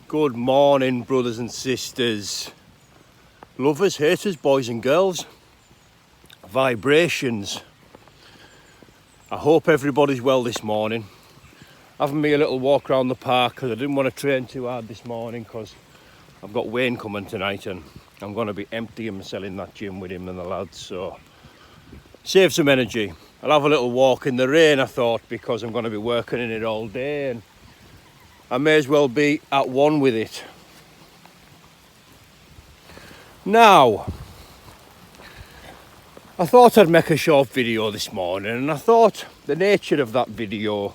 Good morning, brothers and sisters, lovers, haters, boys and girls, vibrations. I hope everybody's well this morning. Having me a little walk around the park because I didn't want to train too hard this morning because I've got Wayne coming tonight and I'm going to be emptying myself in that gym with him and the lads, so save some energy. I'll have a little walk in the rain, I thought, because I'm going to be working in it all day and I may as well be at one with it. Now, I thought I'd make a short video this morning, and I thought the nature of that video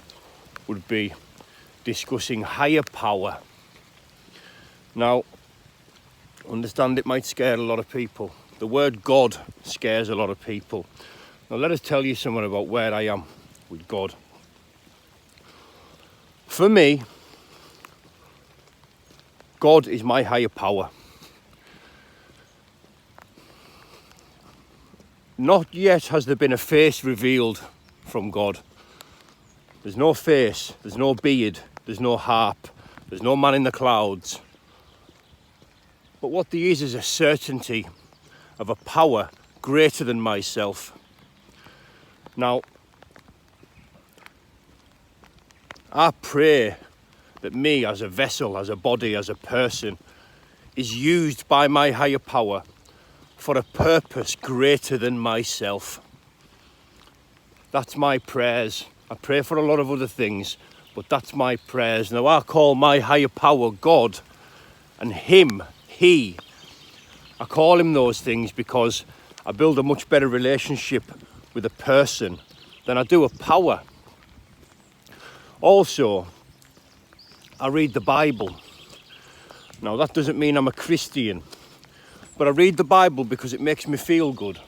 would be discussing higher power. Now, understand it might scare a lot of people. The word God scares a lot of people. Now let us tell you something about where I am with God. For me, God is my higher power. Not yet has there been a face revealed from God. There's no face, there's no beard, there's no harp, there's no man in the clouds. But what there is a certainty of a power greater than myself. Now, I pray that me as a vessel, as a body, as a person is used by my higher power for a purpose greater than myself. That's my prayers. I pray for a lot of other things, but that's my prayers. Now I call my higher power God, and him, he. I call him those things because I build a much better relationship with a person than I do a power. Also, I read the Bible. Now that doesn't mean I'm a Christian, but I read the Bible because it makes me feel good.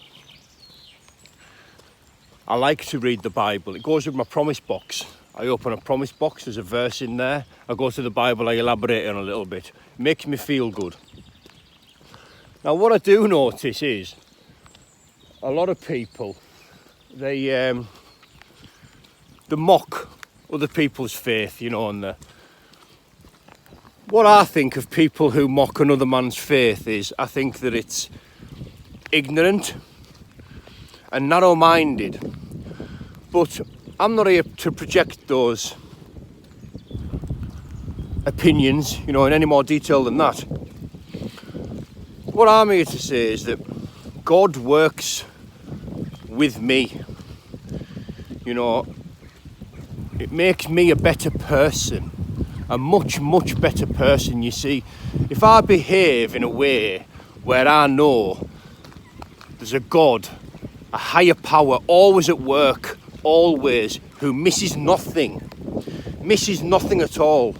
I like to read the Bible. It goes with my promise box. I open a promise box, there's a verse in there. I go to the Bible, I elaborate on a little bit. It makes me feel good. Now what I do notice is a lot of people, they mock other people's faith, you know, and what I think of people who mock another man's faith is I think that it's ignorant and narrow-minded. But I'm not here to project those opinions, you know, in any more detail than that. What I'm here to say is that God works with me. You know, it makes me a better person. A much, much better person, you see. If I behave in a way where I know there's a God, a higher power, always at work, always, who misses nothing at all,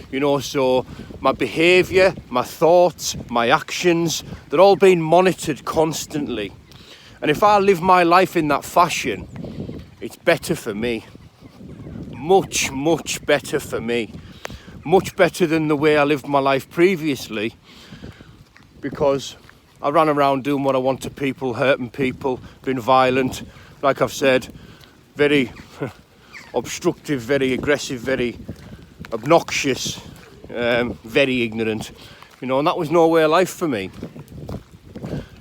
you know, so my behaviour, my thoughts, my actions, they're all being monitored constantly. And if I live my life in that fashion, it's better for me. Much, much better for me. Much better than the way I lived my life previously, because I ran around doing what I want to people, hurting people, being violent, like I've said, very obstructive, very aggressive, very obnoxious, very ignorant, you know, and that was no way of life for me.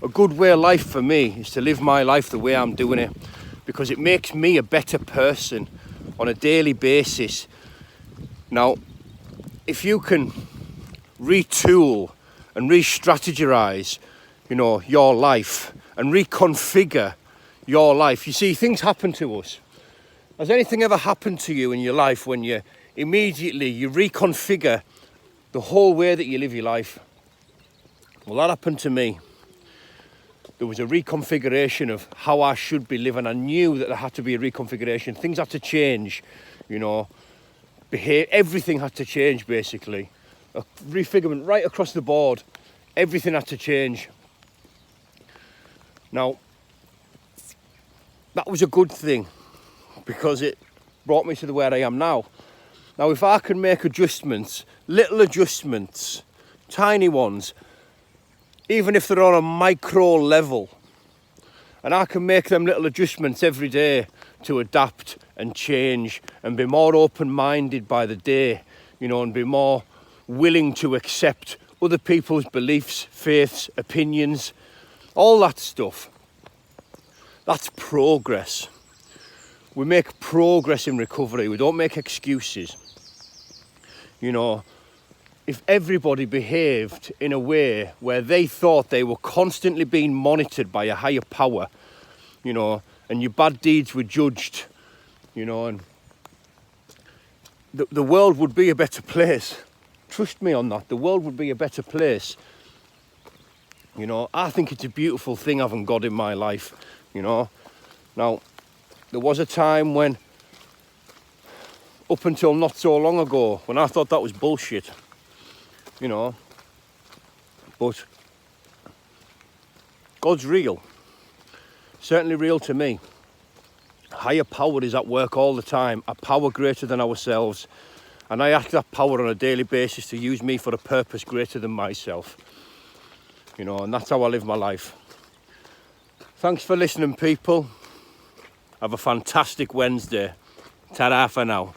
A good way of life for me is to live my life the way I'm doing it, because it makes me a better person on a daily basis. Now, if you can retool and re-strategize, you know, your life and reconfigure your life. You see, things happen to us. Has anything ever happened to you in your life when you reconfigure the whole way that you live your life? Well, that happened to me. There was a reconfiguration of how I should be living. I knew that there had to be a reconfiguration. Things had to change, you know. Everything had to change, basically. A refigurement right across the board. Everything had to change. Now, that was a good thing because it brought me to where I am now. Now, if I can make adjustments, little adjustments, tiny ones, even if they're on a micro level, and I can make them little adjustments every day to adapt and change and be more open-minded by the day, you know, and be more willing to accept other people's beliefs, faiths, opinions, all that stuff. That's progress. We make progress in recovery. We don't make excuses. You know, if everybody behaved in a way where they thought they were constantly being monitored by a higher power, you know, and your bad deeds were judged, you know, and the world would be a better place. Trust me on that. The world would be a better place. You know, I think it's a beautiful thing having God in my life, you know. Now, there was a time when, up until not so long ago, when I thought that was bullshit, you know, but God's real, certainly real to me. Higher power is at work all the time, a power greater than ourselves, and I ask that power on a daily basis to use me for a purpose greater than myself, you know, and that's how I live my life. Thanks for listening, people. Have a fantastic Wednesday. Ta-ra for now.